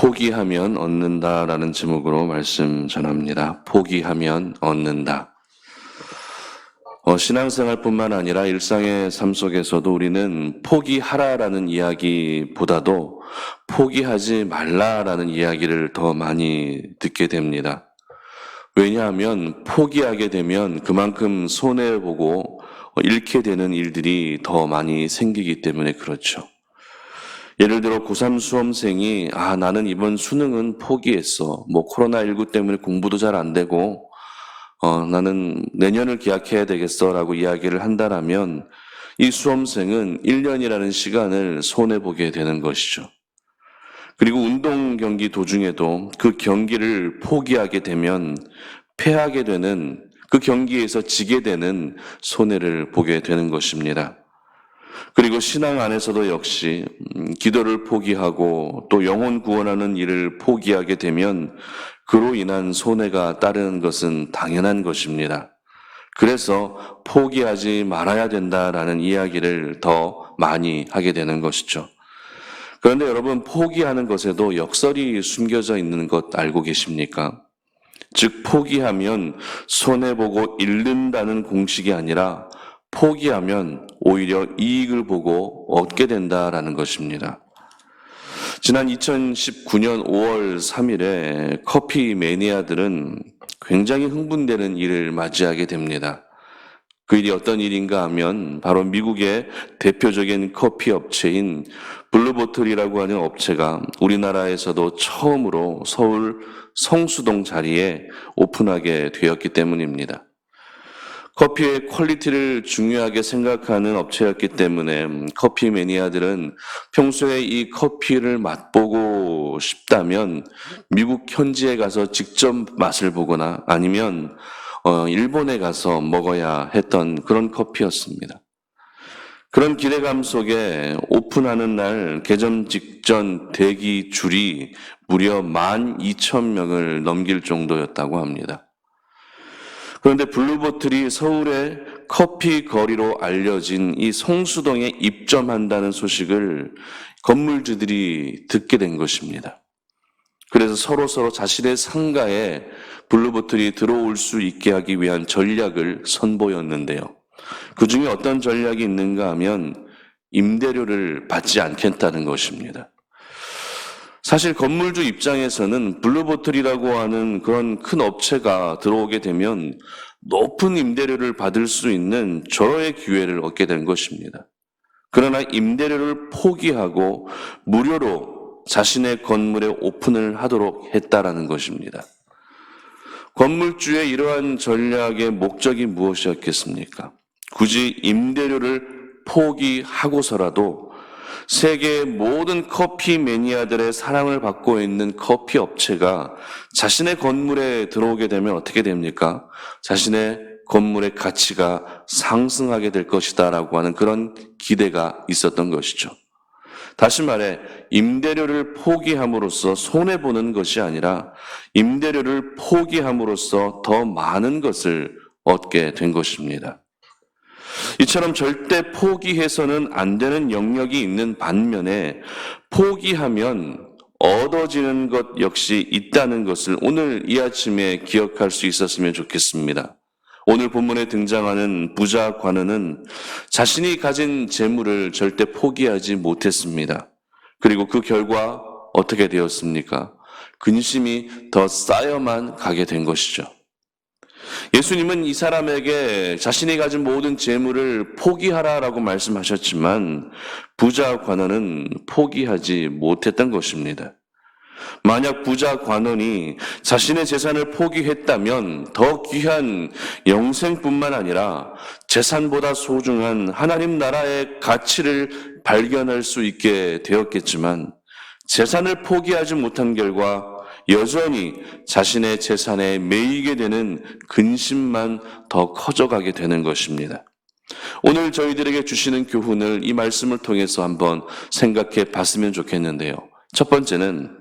포기하면 얻는다라는 제목으로 말씀 전합니다. 포기하면 얻는다. 신앙생활뿐만 아니라 일상의 삶 속에서도 우리는 포기하라라는 이야기보다도 포기하지 말라라는 이야기를 더 많이 듣게 됩니다. 왜냐하면 포기하게 되면 그만큼 손해보고 잃게 되는 일들이 더 많이 생기기 때문에 그렇죠. 예를 들어 고3 수험생이 나는 이번 수능은 포기했어. 코로나19 때문에 공부도 잘 안 되고 나는 내년을 기약해야 되겠어 라고 이야기를 한다라면 이 수험생은 1년이라는 시간을 손해보게 되는 것이죠. 그리고 운동 경기 도중에도 그 경기를 포기하게 되면 패하게 되는, 그 경기에서 지게 되는 손해를 보게 되는 것입니다. 그리고 신앙 안에서도 역시 기도를 포기하고 또 영혼 구원하는 일을 포기하게 되면 그로 인한 손해가 따르는 것은 당연한 것입니다. 그래서 포기하지 말아야 된다라는 이야기를 더 많이 하게 되는 것이죠. 그런데 여러분, 포기하는 것에도 역설이 숨겨져 있는 것 알고 계십니까? 즉, 포기하면 손해보고 잃는다는 공식이 아니라 포기하면 오히려 이익을 보고 얻게 된다라는 것입니다. 지난 2019년 5월 3일에 커피 매니아들은 굉장히 흥분되는 일을 맞이하게 됩니다. 그 일이 어떤 일인가 하면 바로 미국의 대표적인 커피 업체인 블루보틀이라고 하는 업체가 우리나라에서도 처음으로 서울 성수동 자리에 오픈하게 되었기 때문입니다. 커피의 퀄리티를 중요하게 생각하는 업체였기 때문에 커피 매니아들은 평소에 이 커피를 맛보고 싶다면 미국 현지에 가서 직접 맛을 보거나 아니면 일본에 가서 먹어야 했던 그런 커피였습니다. 그런 기대감 속에 오픈하는 날 개점 직전 대기 줄이 무려 12,000명을 넘길 정도였다고 합니다. 그런데 블루보틀이 서울의 커피 거리로 알려진 이 성수동에 입점한다는 소식을 건물주들이 듣게 된 것입니다. 그래서 서로 자신의 상가에 블루보틀이 들어올 수 있게 하기 위한 전략을 선보였는데요. 그 중에 어떤 전략이 있는가 하면 임대료를 받지 않겠다는 것입니다. 사실 건물주 입장에서는 블루보틀이라고 하는 그런 큰 업체가 들어오게 되면 높은 임대료를 받을 수 있는 절호의 기회를 얻게 된 것입니다. 그러나 임대료를 포기하고 무료로 자신의 건물에 오픈을 하도록 했다라는 것입니다. 건물주의 이러한 전략의 목적이 무엇이었겠습니까? 굳이 임대료를 포기하고서라도 세계의 모든 커피 매니아들의 사랑을 받고 있는 커피 업체가 자신의 건물에 들어오게 되면 어떻게 됩니까? 자신의 건물의 가치가 상승하게 될 것이다라고 하는 그런 기대가 있었던 것이죠. 다시 말해 임대료를 포기함으로써 손해보는 것이 아니라 임대료를 포기함으로써 더 많은 것을 얻게 된 것입니다. 이처럼 절대 포기해서는 안 되는 영역이 있는 반면에 포기하면 얻어지는 것 역시 있다는 것을 오늘 이 아침에 기억할 수 있었으면 좋겠습니다. 오늘 본문에 등장하는 부자 관원은 자신이 가진 재물을 절대 포기하지 못했습니다. 그리고 그 결과 어떻게 되었습니까? 근심이 더 쌓여만 가게 된 것이죠. 예수님은 이 사람에게 자신이 가진 모든 재물을 포기하라라고 말씀하셨지만 부자 관원은 포기하지 못했던 것입니다. 만약 부자 관원이 자신의 재산을 포기했다면 더 귀한 영생뿐만 아니라 재산보다 소중한 하나님 나라의 가치를 발견할 수 있게 되었겠지만 재산을 포기하지 못한 결과 여전히 자신의 재산에 매이게 되는 근심만 더 커져가게 되는 것입니다. 오늘 저희들에게 주시는 교훈을 이 말씀을 통해서 한번 생각해 봤으면 좋겠는데요. 첫 번째는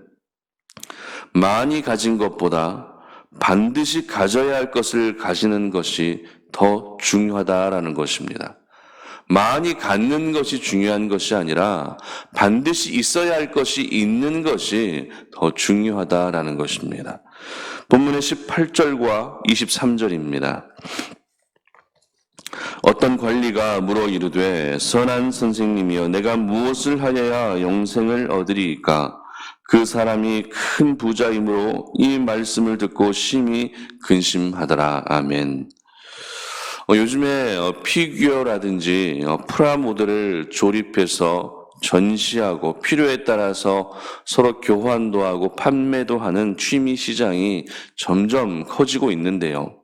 많이 가진 것보다 반드시 가져야 할 것을 가지는 것이 더 중요하다라는 것입니다. 많이 갖는 것이 중요한 것이 아니라 반드시 있어야 할 것이 있는 것이 더 중요하다라는 것입니다. 본문의 18절과 23절입니다. 어떤 관리가 물어 이르되 선한 선생님이여 내가 무엇을 하여야 영생을 얻으리이까? 그 사람이 큰 부자이므로 이 말씀을 듣고 심히 근심하더라. 아멘. 요즘에 피규어라든지 프라모델을 조립해서 전시하고 필요에 따라서 서로 교환도 하고 판매도 하는 취미 시장이 점점 커지고 있는데요.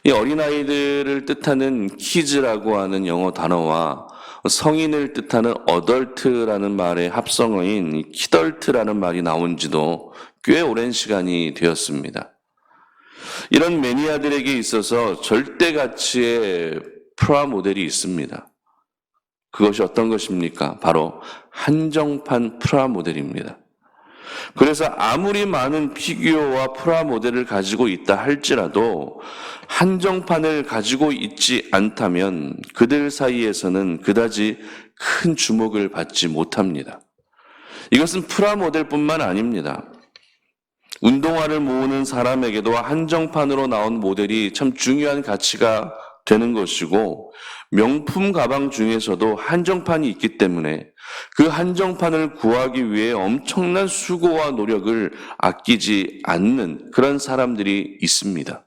이 어린아이들을 뜻하는 키즈라고 하는 영어 단어와 성인을 뜻하는 어덜트라는 말의 합성어인 키덜트라는 말이 나온 지도 꽤 오랜 시간이 되었습니다. 이런 매니아들에게 있어서 절대 가치의 프라모델이 있습니다. 그것이 어떤 것입니까? 바로 한정판 프라모델입니다. 그래서 아무리 많은 피규어와 프라모델을 가지고 있다 할지라도 한정판을 가지고 있지 않다면 그들 사이에서는 그다지 큰 주목을 받지 못합니다. 이것은 프라모델뿐만 아닙니다. 운동화를 모으는 사람에게도 한정판으로 나온 모델이 참 중요한 가치가 되는 것이고, 명품 가방 중에서도 한정판이 있기 때문에 그 한정판을 구하기 위해 엄청난 수고와 노력을 아끼지 않는 그런 사람들이 있습니다.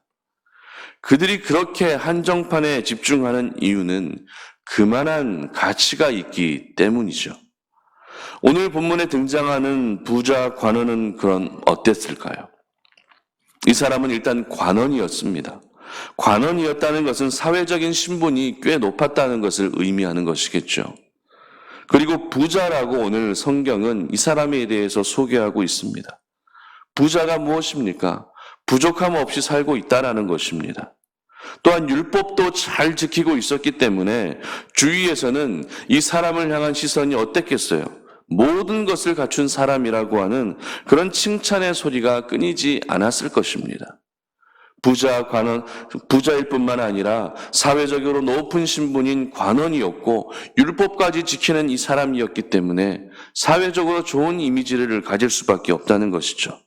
그들이 그렇게 한정판에 집중하는 이유는 그만한 가치가 있기 때문이죠. 오늘 본문에 등장하는 부자 관원은 어땠을까요? 이 사람은 일단 관원이었습니다. 관원이었다는 것은 사회적인 신분이 꽤 높았다는 것을 의미하는 것이겠죠. 그리고 부자라고 오늘 성경은 이 사람에 대해서 소개하고 있습니다. 부자가 무엇입니까? 부족함 없이 살고 있다라는 것입니다. 또한 율법도 잘 지키고 있었기 때문에 주위에서는 이 사람을 향한 시선이 어땠겠어요? 모든 것을 갖춘 사람이라고 하는 그런 칭찬의 소리가 끊이지 않았을 것입니다. 부자일 뿐만 아니라 사회적으로 높은 신분인 관원이었고 율법까지 지키는 이 사람이었기 때문에 사회적으로 좋은 이미지를 가질 수밖에 없다는 것이죠.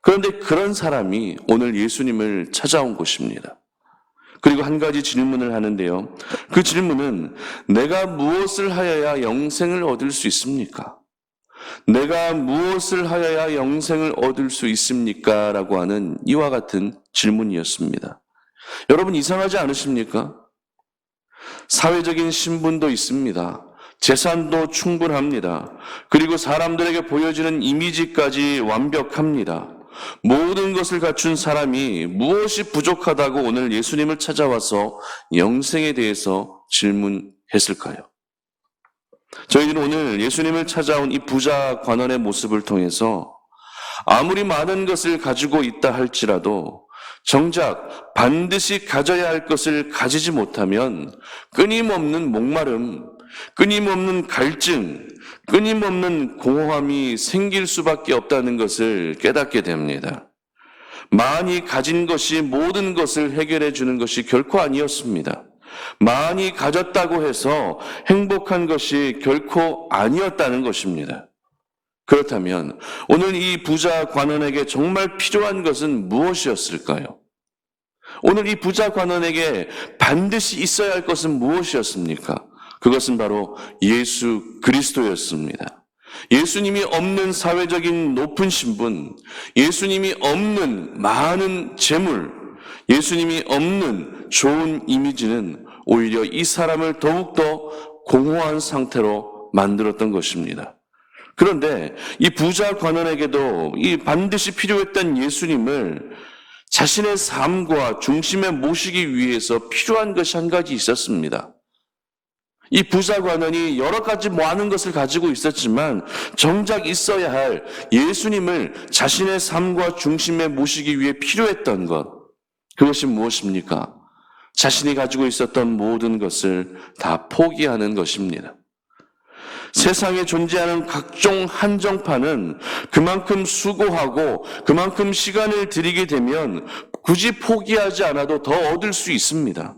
그런데 그런 사람이 오늘 예수님을 찾아온 것입니다. 그리고 한 가지 질문을 하는데요. 그 질문은 내가 무엇을 하여야 영생을 얻을 수 있습니까? 내가 무엇을 하여야 영생을 얻을 수 있습니까? 라고 하는 이와 같은 질문이었습니다. 여러분 이상하지 않으십니까? 사회적인 신분도 있습니다. 재산도 충분합니다. 그리고 사람들에게 보여지는 이미지까지 완벽합니다. 모든 것을 갖춘 사람이 무엇이 부족하다고 오늘 예수님을 찾아와서 영생에 대해서 질문했을까요? 저희들은 오늘 예수님을 찾아온 이 부자 관원의 모습을 통해서 아무리 많은 것을 가지고 있다 할지라도 정작 반드시 가져야 할 것을 가지지 못하면 끊임없는 목마름, 끊임없는 갈증, 끊임없는 공허함이 생길 수밖에 없다는 것을 깨닫게 됩니다. 많이 가진 것이 모든 것을 해결해 주는 것이 결코 아니었습니다. 많이 가졌다고 해서 행복한 것이 결코 아니었다는 것입니다. 그렇다면 오늘 이 부자 관원에게 정말 필요한 것은 무엇이었을까요? 오늘 이 부자 관원에게 반드시 있어야 할 것은 무엇이었습니까? 그것은 바로 예수 그리스도였습니다. 예수님이 없는 사회적인 높은 신분, 예수님이 없는 많은 재물, 예수님이 없는 좋은 이미지는 오히려 이 사람을 더욱더 공허한 상태로 만들었던 것입니다. 그런데 이 부자 관원에게도 이 반드시 필요했던 예수님을 자신의 삶과 중심에 모시기 위해서 필요한 것이 한 가지 있었습니다. 이 부자 관원이 여러 가지 많은 것을 가지고 있었지만 정작 있어야 할 예수님을 자신의 삶과 중심에 모시기 위해 필요했던 것, 그것이 무엇입니까? 자신이 가지고 있었던 모든 것을 다 포기하는 것입니다. 세상에 존재하는 각종 한정판은 그만큼 수고하고 그만큼 시간을 들이게 되면 굳이 포기하지 않아도 더 얻을 수 있습니다.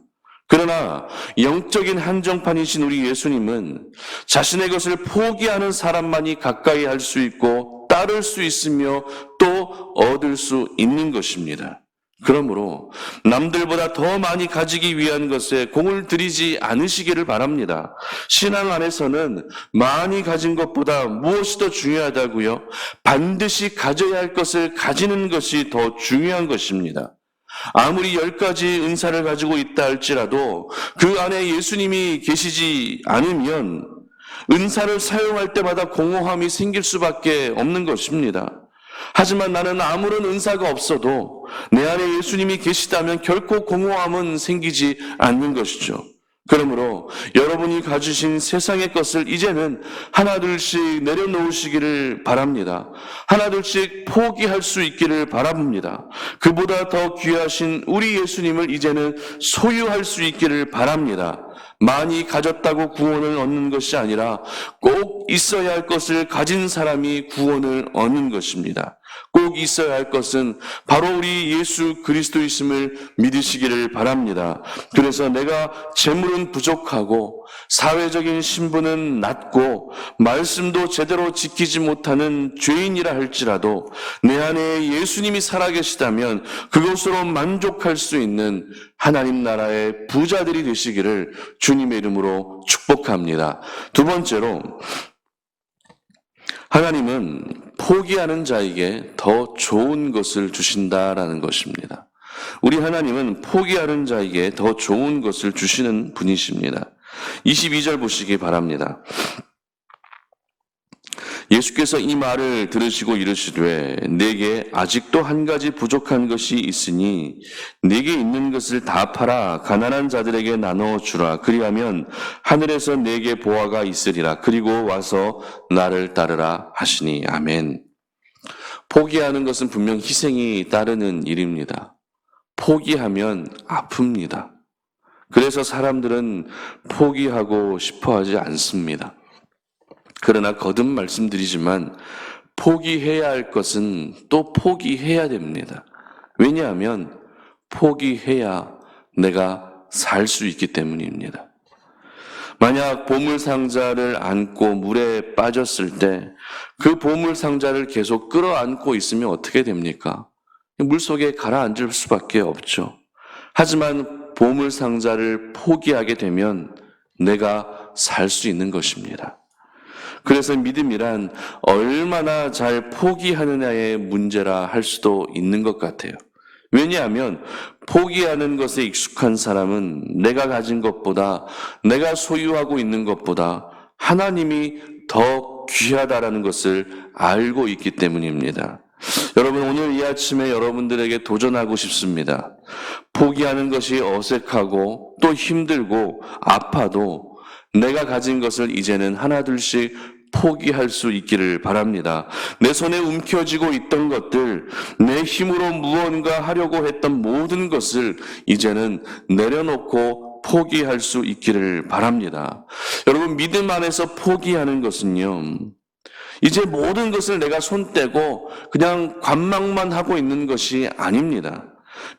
그러나 영적인 한정판이신 우리 예수님은 자신의 것을 포기하는 사람만이 가까이 할 수 있고 따를 수 있으며 또 얻을 수 있는 것입니다. 그러므로 남들보다 더 많이 가지기 위한 것에 공을 들이지 않으시기를 바랍니다. 신앙 안에서는 많이 가진 것보다 무엇이 더 중요하다고요? 반드시 가져야 할 것을 가지는 것이 더 중요한 것입니다. 아무리 10가지 은사를 가지고 있다 할지라도 그 안에 예수님이 계시지 않으면 은사를 사용할 때마다 공허함이 생길 수밖에 없는 것입니다. 하지만 나는 아무런 은사가 없어도 내 안에 예수님이 계시다면 결코 공허함은 생기지 않는 것이죠. 그러므로 여러분이 가지신 세상의 것을 이제는 하나둘씩 내려놓으시기를 바랍니다. 하나둘씩 포기할 수 있기를 바랍니다. 그보다 더 귀하신 우리 예수님을 이제는 소유할 수 있기를 바랍니다. 많이 가졌다고 구원을 얻는 것이 아니라 꼭 있어야 할 것을 가진 사람이 구원을 얻는 것입니다. 꼭 있어야 할 것은 바로 우리 예수 그리스도이심을 믿으시기를 바랍니다. 그래서 내가 재물은 부족하고 사회적인 신분은 낮고 말씀도 제대로 지키지 못하는 죄인이라 할지라도 내 안에 예수님이 살아계시다면 그것으로 만족할 수 있는 하나님 나라의 부자들이 되시기를 주님의 이름으로 축복합니다. 두 번째로, 하나님은 포기하는 자에게 더 좋은 것을 주신다라는 것입니다. 우리 하나님은 포기하는 자에게 더 좋은 것을 주시는 분이십니다. 22절 보시기 바랍니다. 예수께서 이 말을 들으시고 이르시되 내게 아직도 한 가지 부족한 것이 있으니 내게 있는 것을 다 팔아 가난한 자들에게 나눠 주라. 그리하면 하늘에서 내게 보화가 있으리라. 그리고 와서 나를 따르라 하시니. 아멘. 포기하는 것은 분명 희생이 따르는 일입니다. 포기하면 아픕니다. 그래서 사람들은 포기하고 싶어 하지 않습니다. 그러나 거듭 말씀드리지만 포기해야 할 것은 또 포기해야 됩니다. 왜냐하면 포기해야 내가 살 수 있기 때문입니다. 만약 보물상자를 안고 물에 빠졌을 때 그 보물상자를 계속 끌어안고 있으면 어떻게 됩니까? 물속에 가라앉을 수밖에 없죠. 하지만 보물상자를 포기하게 되면 내가 살 수 있는 것입니다. 그래서 믿음이란 얼마나 잘 포기하느냐의 문제라 할 수도 있는 것 같아요. 왜냐하면 포기하는 것에 익숙한 사람은 내가 가진 것보다, 내가 소유하고 있는 것보다 하나님이 더 귀하다라는 것을 알고 있기 때문입니다. 여러분, 오늘 이 아침에 여러분들에게 도전하고 싶습니다. 포기하는 것이 어색하고 또 힘들고 아파도 내가 가진 것을 이제는 하나둘씩 포기할 수 있기를 바랍니다. 내 손에 움켜쥐고 있던 것들, 내 힘으로 무언가 하려고 했던 모든 것을 이제는 내려놓고 포기할 수 있기를 바랍니다. 여러분, 믿음 안에서 포기하는 것은요, 이제 모든 것을 내가 손 떼고 그냥 관망만 하고 있는 것이 아닙니다.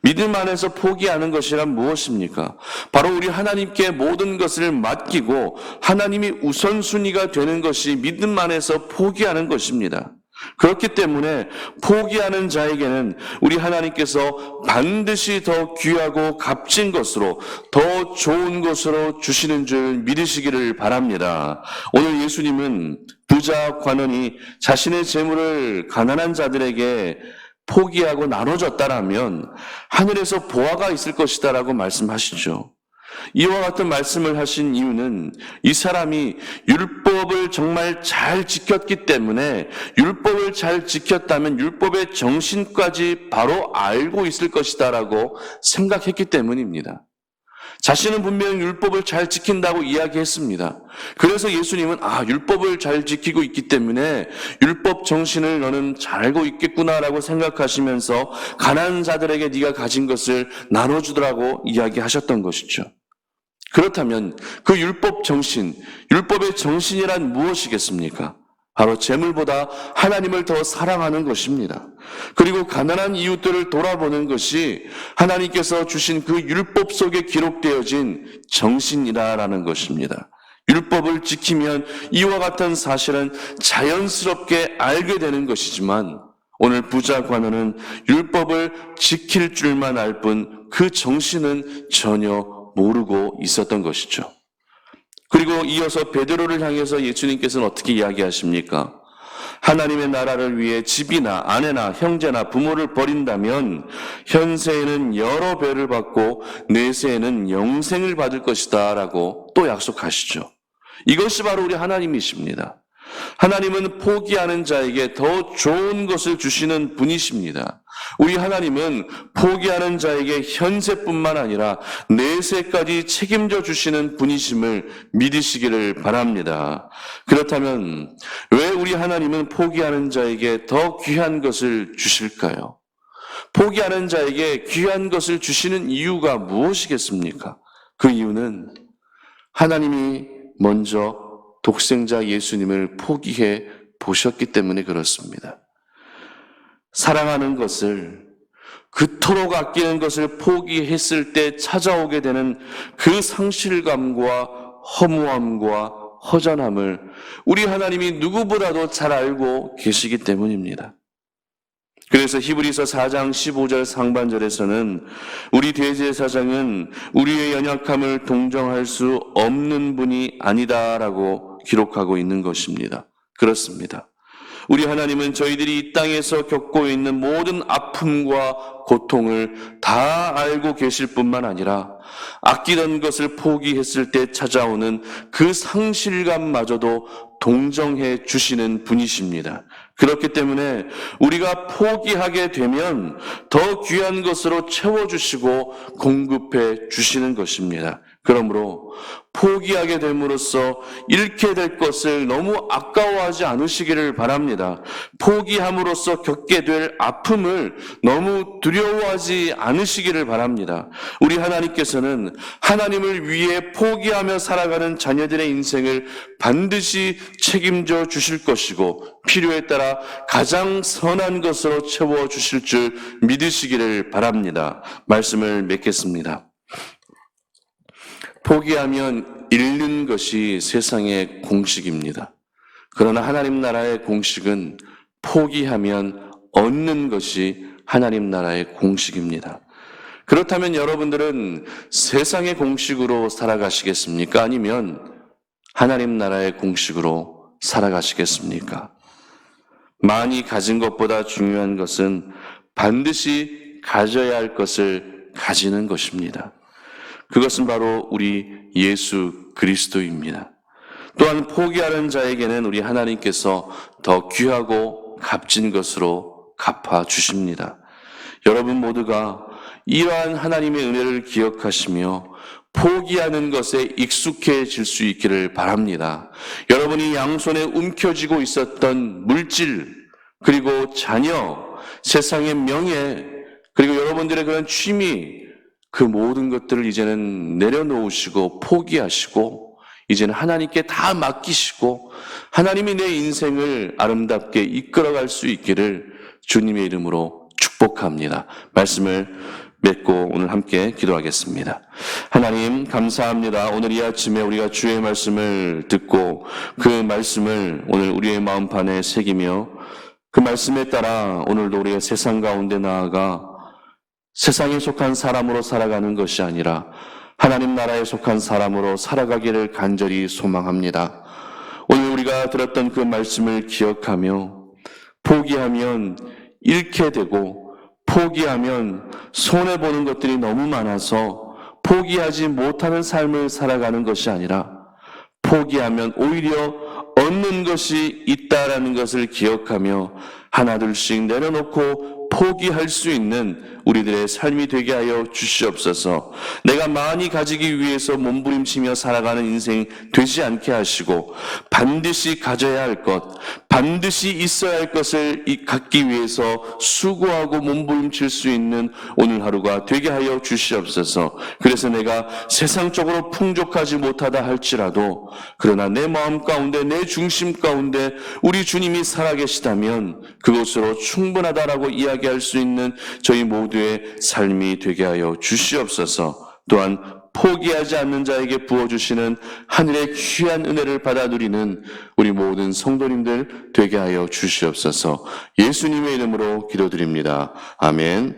믿음 안에서 포기하는 것이란 무엇입니까? 바로 우리 하나님께 모든 것을 맡기고 하나님이 우선순위가 되는 것이 믿음 안에서 포기하는 것입니다. 그렇기 때문에 포기하는 자에게는 우리 하나님께서 반드시 더 귀하고 값진 것으로, 더 좋은 것으로 주시는 줄 믿으시기를 바랍니다. 오늘 예수님은 부자 관원이 자신의 재물을 가난한 자들에게 포기하고 나눠줬다라면 하늘에서 보화가 있을 것이다라고 말씀하시죠. 이와 같은 말씀을 하신 이유는 이 사람이 율법을 정말 잘 지켰기 때문에, 율법을 잘 지켰다면 율법의 정신까지 바로 알고 있을 것이다라고 생각했기 때문입니다. 자신은 분명 율법을 잘 지킨다고 이야기했습니다. 그래서 예수님은 율법을 잘 지키고 있기 때문에 율법 정신을 너는 잘 알고 있겠구나라고 생각하시면서 가난한 자들에게 네가 가진 것을 나눠주더라고 이야기하셨던 것이죠. 그렇다면 그 율법 정신, 율법의 정신이란 무엇이겠습니까? 바로 재물보다 하나님을 더 사랑하는 것입니다. 그리고 가난한 이웃들을 돌아보는 것이 하나님께서 주신 그 율법 속에 기록되어진 정신이라는 것입니다. 율법을 지키면 이와 같은 사실은 자연스럽게 알게 되는 것이지만 오늘 부자 관원은 율법을 지킬 줄만 알 뿐 그 정신은 전혀 모르고 있었던 것이죠. 그리고 이어서 베드로를 향해서 예수님께서는 어떻게 이야기하십니까? 하나님의 나라를 위해 집이나 아내나 형제나 부모를 버린다면 현세에는 여러 배를 받고 내세에는 영생을 받을 것이다 라고 또 약속하시죠. 이것이 바로 우리 하나님이십니다. 하나님은 포기하는 자에게 더 좋은 것을 주시는 분이십니다. 우리 하나님은 포기하는 자에게 현세뿐만 아니라 내세까지 책임져 주시는 분이심을 믿으시기를 바랍니다. 그렇다면 왜 우리 하나님은 포기하는 자에게 더 귀한 것을 주실까요? 포기하는 자에게 귀한 것을 주시는 이유가 무엇이겠습니까? 그 이유는 하나님이 먼저 독생자 예수님을 포기해 보셨기 때문에 그렇습니다. 사랑하는 것을, 그토록 아끼는 것을 포기했을 때 찾아오게 되는 그 상실감과 허무함과 허전함을 우리 하나님이 누구보다도 잘 알고 계시기 때문입니다. 그래서 히브리서 4장 15절 상반절에서는 우리 대제사장은 우리의 연약함을 동정할 수 없는 분이 아니다라고 기록하고 있는 것입니다. 그렇습니다. 우리 하나님은 저희들이 이 땅에서 겪고 있는 모든 아픔과 고통을 다 알고 계실 뿐만 아니라 아끼던 것을 포기했을 때 찾아오는 그 상실감마저도 동정해 주시는 분이십니다. 그렇기 때문에 우리가 포기하게 되면 더 귀한 것으로 채워주시고 공급해 주시는 것입니다. 그러므로 포기하게 됨으로써 잃게 될 것을 너무 아까워하지 않으시기를 바랍니다. 포기함으로써 겪게 될 아픔을 너무 두려워하지 않으시기를 바랍니다. 우리 하나님께서는 하나님을 위해 포기하며 살아가는 자녀들의 인생을 반드시 책임져 주실 것이고 필요에 따라 가장 선한 것으로 채워주실 줄 믿으시기를 바랍니다. 말씀을 맺겠습니다. 포기하면 잃는 것이 세상의 공식입니다. 그러나 하나님 나라의 공식은 포기하면 얻는 것이 하나님 나라의 공식입니다. 그렇다면 여러분들은 세상의 공식으로 살아가시겠습니까? 아니면 하나님 나라의 공식으로 살아가시겠습니까? 많이 가진 것보다 중요한 것은 반드시 가져야 할 것을 가지는 것입니다. 그것은 바로 우리 예수 그리스도입니다. 또한 포기하는 자에게는 우리 하나님께서 더 귀하고 값진 것으로 갚아 주십니다. 여러분 모두가 이러한 하나님의 은혜를 기억하시며 포기하는 것에 익숙해질 수 있기를 바랍니다. 여러분이 양손에 움켜쥐고 있었던 물질, 그리고 자녀, 세상의 명예, 그리고 여러분들의 그런 취미, 그 모든 것들을 이제는 내려놓으시고 포기하시고 이제는 하나님께 다 맡기시고 하나님이 내 인생을 아름답게 이끌어갈 수 있기를 주님의 이름으로 축복합니다. 말씀을 맺고 오늘 함께 기도하겠습니다. 하나님 감사합니다. 오늘 이 아침에 우리가 주의 말씀을 듣고 그 말씀을 오늘 우리의 마음판에 새기며 그 말씀에 따라 오늘도 우리가 세상 가운데 나아가 세상에 속한 사람으로 살아가는 것이 아니라 하나님 나라에 속한 사람으로 살아가기를 간절히 소망합니다. 오늘 우리가 들었던 그 말씀을 기억하며 포기하면 잃게 되고 포기하면 손해보는 것들이 너무 많아서 포기하지 못하는 삶을 살아가는 것이 아니라 포기하면 오히려 얻는 것이 있다라는 것을 기억하며 하나둘씩 내려놓고 포기할 수 있는 우리들의 삶이 되게 하여 주시옵소서. 내가 많이 가지기 위해서 몸부림치며 살아가는 인생 되지 않게 하시고 반드시 가져야 할 것, 반드시 있어야 할 것을 갖기 위해서 수고하고 몸부림칠 수 있는 오늘 하루가 되게 하여 주시옵소서. 그래서 내가 세상적으로 풍족하지 못하다 할지라도 그러나 내 마음 가운데 내 중심 가운데 우리 주님이 살아계시다면 그것으로 충분하다라고 이야기할 수 있는 저희 모두의 삶이 되게 하여 주시옵소서. 또한 포기하지 않는 자에게 부어주시는 하늘의 귀한 은혜를 받아 누리는 우리 모든 성도님들 되게 하여 주시옵소서. 예수님의 이름으로 기도드립니다. 아멘.